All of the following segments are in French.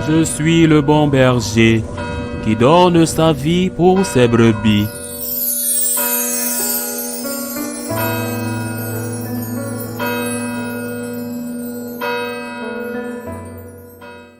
Je suis le bon berger qui donne sa vie pour ses brebis.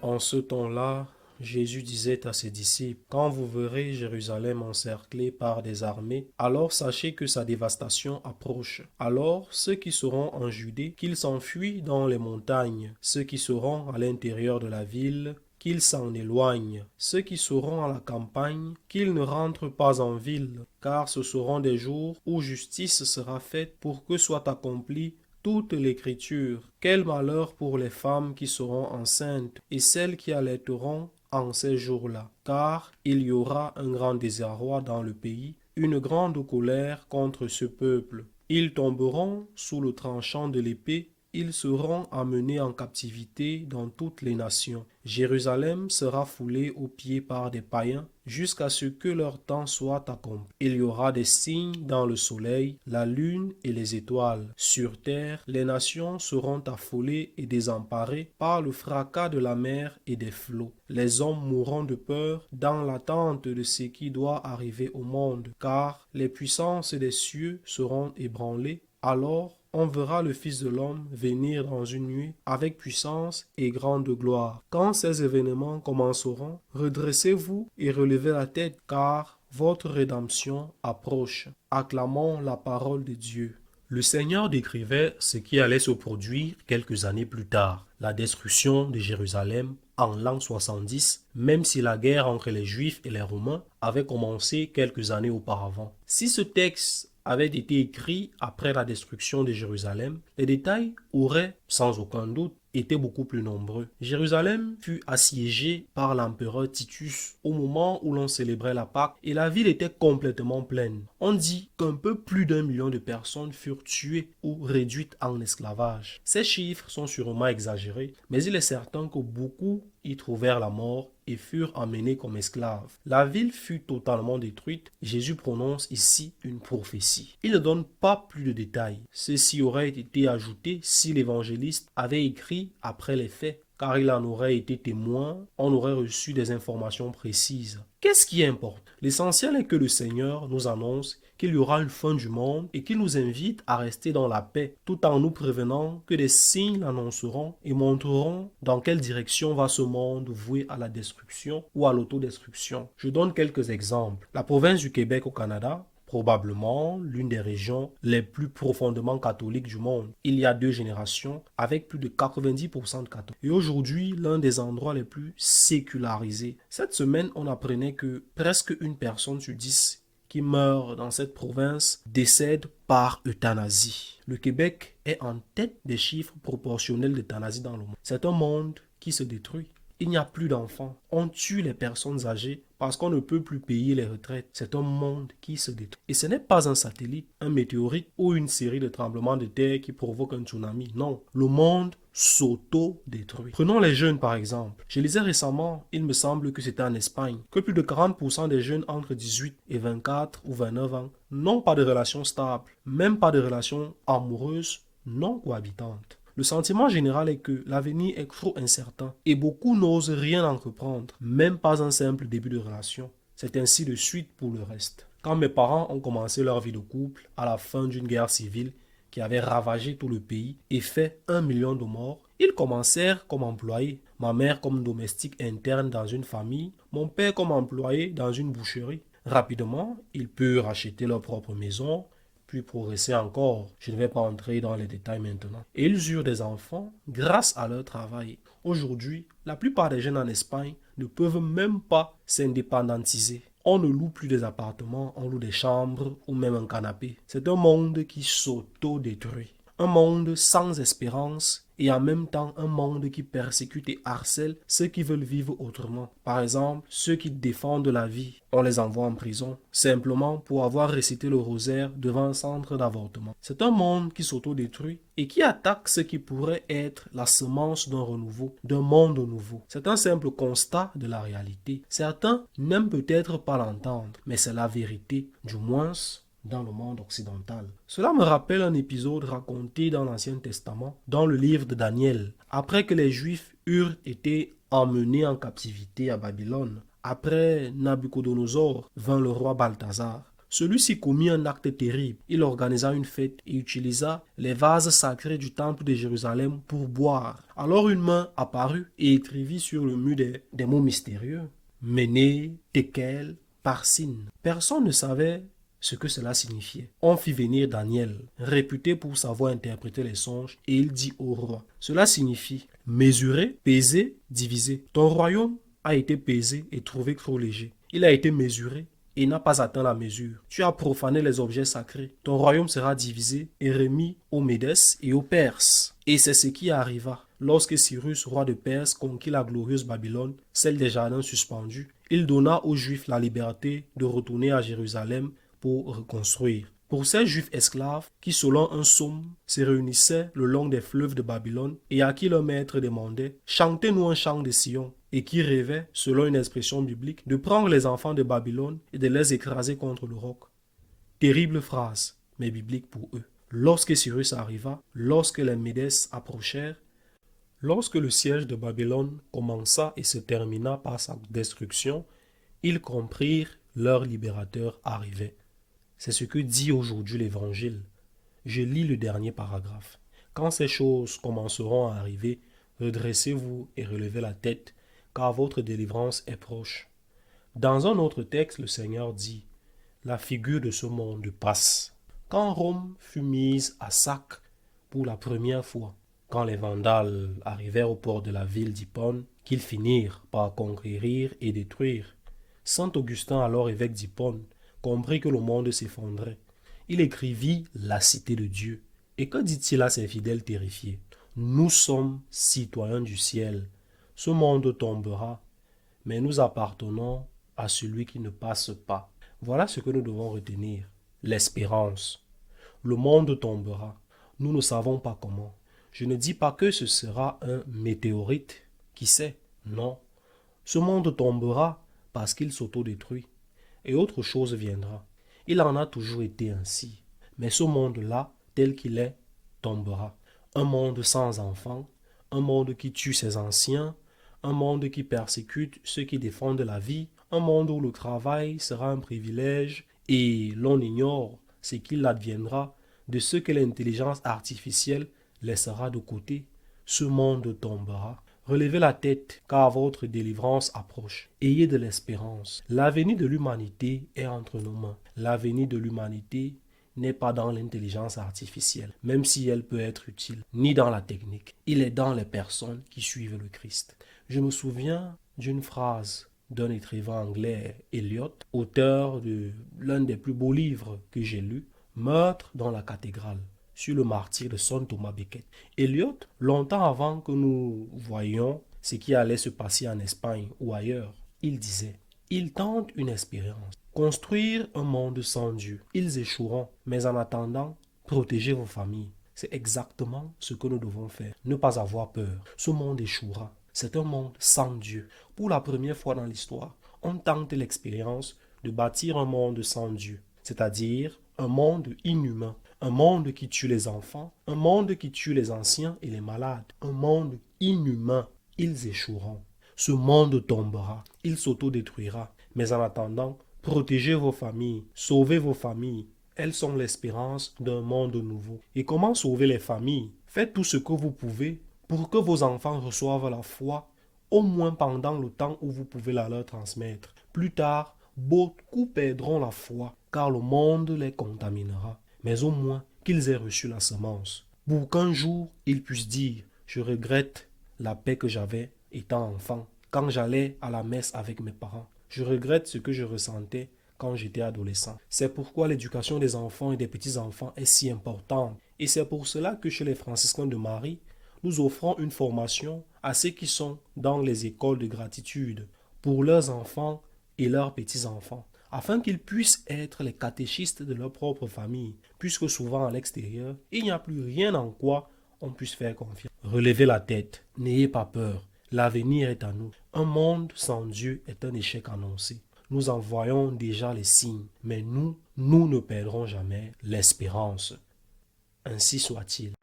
En ce temps-là, Jésus disait à ses disciples, « Quand vous verrez Jérusalem encerclée par des armées, alors sachez que sa dévastation approche. Alors ceux qui seront en Judée, qu'ils s'enfuient dans les montagnes, ceux qui seront à l'intérieur de la ville, qu'ils s'en éloignent, ceux qui seront à la campagne, qu'ils ne rentrent pas en ville, car ce seront des jours où justice sera faite pour que soit accomplie toute l'écriture. Quel malheur pour les femmes qui seront enceintes et celles qui allaiteront en ces jours-là, car il y aura un grand désarroi dans le pays, une grande colère contre ce peuple. Ils tomberont sous le tranchant de l'épée, ils seront amenés en captivité dans toutes les nations. Jérusalem sera foulée aux pieds par des païens jusqu'à ce que leur temps soit accompli. Il y aura des signes dans le soleil, la lune et les étoiles. Sur terre, les nations seront affolées et désemparées par le fracas de la mer et des flots. Les hommes mourront de peur dans l'attente de ce qui doit arriver au monde, car les puissances des cieux seront ébranlées. Alors, on verra le Fils de l'homme venir dans une nuit avec puissance et grande gloire. Quand ces événements commenceront, redressez-vous et relevez la tête, car votre rédemption approche. Acclamons la parole de Dieu. Le Seigneur décrivait ce qui allait se produire quelques années plus tard, la destruction de Jérusalem en l'an 70, même si la guerre entre les Juifs et les Romains avait commencé quelques années auparavant. Si ce texte avait été écrit après la destruction de Jérusalem, les détails auraient, sans aucun doute, été beaucoup plus nombreux. Jérusalem fut assiégée par l'empereur Titus au moment où l'on célébrait la Pâque et la ville était complètement pleine. On dit qu'un peu plus d'1 million de personnes furent tuées ou réduites en esclavage. Ces chiffres sont sûrement exagérés, mais il est certain que beaucoup y trouvèrent la mort et furent emmenés comme esclaves. La ville fut totalement détruite. Jésus prononce ici une prophétie. Il ne donne pas plus de détails. Ceci aurait été ajouté si l'évangéliste avait écrit après les faits, car il en aurait été témoin, on aurait reçu des informations précises. Qu'est-ce qui importe? L'essentiel est que le Seigneur nous annonce qu'il y aura une fin du monde et qu'il nous invite à rester dans la paix, tout en nous prévenant que des signes l'annonceront et montreront dans quelle direction va ce monde voué à la destruction ou à l'autodestruction. Je donne quelques exemples. La province du Québec au Canada, probablement l'une des régions les plus profondément catholiques du monde. Il y a 2 générations avec plus de 90% de catholiques. Et aujourd'hui, l'un des endroits les plus sécularisés. Cette semaine, on apprenait que presque une personne sur 10 qui meurt dans cette province décède par euthanasie. Le Québec est en tête des chiffres proportionnels d'euthanasie dans le monde. C'est un monde qui se détruit. Il n'y a plus d'enfants. On tue les personnes âgées parce qu'on ne peut plus payer les retraites. C'est un monde qui se détruit. Et ce n'est pas un satellite, un météorite ou une série de tremblements de terre qui provoquent un tsunami. Non, le monde s'auto-détruit. Prenons les jeunes par exemple. Je lisais récemment, il me semble que c'était en Espagne, que plus de 40% des jeunes entre 18 et 24 ou 29 ans n'ont pas de relation stable, même pas de relation amoureuse non cohabitante. Le sentiment général est que l'avenir est trop incertain et beaucoup n'osent rien entreprendre, même pas un simple début de relation. C'est ainsi de suite pour le reste. Quand mes parents ont commencé leur vie de couple à la fin d'une guerre civile qui avait ravagé tout le pays et fait 1 million de morts, ils commencèrent comme employés. Ma mère comme domestique interne dans une famille, mon père comme employé dans une boucherie. Rapidement, ils purent acheter leur propre maison, puis progresser encore. Je ne vais pas entrer dans les détails maintenant. Et ils eurent des enfants grâce à leur travail. Aujourd'hui, la plupart des jeunes en Espagne ne peuvent même pas s'indépendantiser. On ne loue plus des appartements, on loue des chambres ou même un canapé. C'est un monde qui s'auto-détruit. Un monde sans espérance et en même temps un monde qui persécute et harcèle ceux qui veulent vivre autrement. Par exemple, ceux qui défendent la vie, on les envoie en prison simplement pour avoir récité le rosaire devant un centre d'avortement. C'est un monde qui s'autodétruit et qui attaque ce qui pourrait être la semence d'un renouveau, d'un monde nouveau. C'est un simple constat de la réalité. Certains n'aiment peut-être pas l'entendre, mais c'est la vérité, du moins dans le monde occidental. Cela me rappelle un épisode raconté dans l'Ancien Testament, dans le livre de Daniel. Après que les Juifs eurent été emmenés en captivité à Babylone. Après Nabuchodonosor vint le roi Balthazar. Celui-ci commit un acte terrible. Il organisa une fête et utilisa les vases sacrés du temple de Jérusalem pour boire. Alors une main apparut et écrivit sur le mur des mots mystérieux. Méné, Tekel, Parsin. Personne ne savait ce que cela signifiait. On fit venir Daniel, réputé pour savoir interpréter les songes, et il dit au roi, cela signifie mesurer, peser, diviser. Ton royaume a été pesé et trouvé trop léger. Il a été mesuré et n'a pas atteint la mesure. Tu as profané les objets sacrés. Ton royaume sera divisé et remis aux Médès et aux Perses. Et c'est ce qui arriva. Lorsque Cyrus, roi de Perse, conquit la glorieuse Babylone, celle des jardins suspendus, il donna aux Juifs la liberté de retourner à Jérusalem pour reconstruire. Pour ces Juifs esclaves qui, selon un psaume, se réunissaient le long des fleuves de Babylone et à qui leur maître demandait « Chantez-nous un chant de Sion » et qui rêvaient, selon une expression biblique, de prendre les enfants de Babylone et de les écraser contre le roc. Terrible phrase, mais biblique pour eux. Lorsque Cyrus arriva, lorsque les Médès approchèrent, lorsque le siège de Babylone commença et se termina par sa destruction, ils comprirent leur libérateur arrivait. C'est ce que dit aujourd'hui l'Évangile. Je lis le dernier paragraphe. Quand ces choses commenceront à arriver, redressez-vous et relevez la tête, car votre délivrance est proche. Dans un autre texte, le Seigneur dit, la figure de ce monde passe. Quand Rome fut mise à sac pour la première fois, quand les Vandales arrivèrent au port de la ville d'Hippone, qu'ils finirent par conquérir et détruire, Saint Augustin, alors évêque d'Hippone, comprit que le monde s'effondrait. Il écrivit la cité de Dieu. Et que dit-il à ses fidèles terrifiés? Nous sommes citoyens du ciel. Ce monde tombera, mais nous appartenons à celui qui ne passe pas. Voilà ce que nous devons retenir. L'espérance. Le monde tombera. Nous ne savons pas comment. Je ne dis pas que ce sera un météorite. Qui sait? Non. Ce monde tombera parce qu'il s'autodétruit. Et autre chose viendra. Il en a toujours été ainsi. Mais ce monde-là, tel qu'il est, tombera. Un monde sans enfants, un monde qui tue ses anciens, un monde qui persécute ceux qui défendent la vie, un monde où le travail sera un privilège et l'on ignore ce qu'il adviendra de ce que l'intelligence artificielle laissera de côté. Ce monde tombera. Relevez la tête, car votre délivrance approche. Ayez de l'espérance. L'avenir de l'humanité est entre nos mains. L'avenir de l'humanité n'est pas dans l'intelligence artificielle, même si elle peut être utile, ni dans la technique. Il est dans les personnes qui suivent le Christ. Je me souviens d'une phrase d'un écrivain anglais, Eliot, auteur de l'un des plus beaux livres que j'ai lus, Meurtre dans la cathédrale, sur le martyre de Saint Thomas Becket. Eliot, longtemps avant que nous voyions ce qui allait se passer en Espagne ou ailleurs, il disait « Ils tentent une expérience, construire un monde sans Dieu. Ils échoueront, mais en attendant, protégez vos familles. » C'est exactement ce que nous devons faire. Ne pas avoir peur. Ce monde échouera. C'est un monde sans Dieu. Pour la première fois dans l'histoire, on tente l'expérience de bâtir un monde sans Dieu, c'est-à-dire un monde inhumain. Un monde qui tue les enfants, un monde qui tue les anciens et les malades, un monde inhumain. Ils échoueront. Ce monde tombera, il s'autodétruira. Mais en attendant, protégez vos familles, sauvez vos familles. Elles sont l'espérance d'un monde nouveau. Et comment sauver les familles? Faites tout ce que vous pouvez pour que vos enfants reçoivent la foi, au moins pendant le temps où vous pouvez la leur transmettre. Plus tard, beaucoup perdront la foi, car le monde les contaminera. Mais au moins qu'ils aient reçu la semence, pour qu'un jour ils puissent dire « Je regrette la paix que j'avais étant enfant, quand j'allais à la messe avec mes parents. Je regrette ce que je ressentais quand j'étais adolescent. » C'est pourquoi l'éducation des enfants et des petits-enfants est si importante. Et c'est pour cela que chez les franciscains de Marie, nous offrons une formation à ceux qui sont dans les écoles de gratitude pour leurs enfants et leurs petits-enfants, afin qu'ils puissent être les catéchistes de leur propre famille, puisque souvent à l'extérieur, il n'y a plus rien en quoi on puisse faire confiance. Relevez la tête, n'ayez pas peur, l'avenir est à nous. Un monde sans Dieu est un échec annoncé. Nous en voyons déjà les signes, mais nous ne perdrons jamais l'espérance. Ainsi soit-il.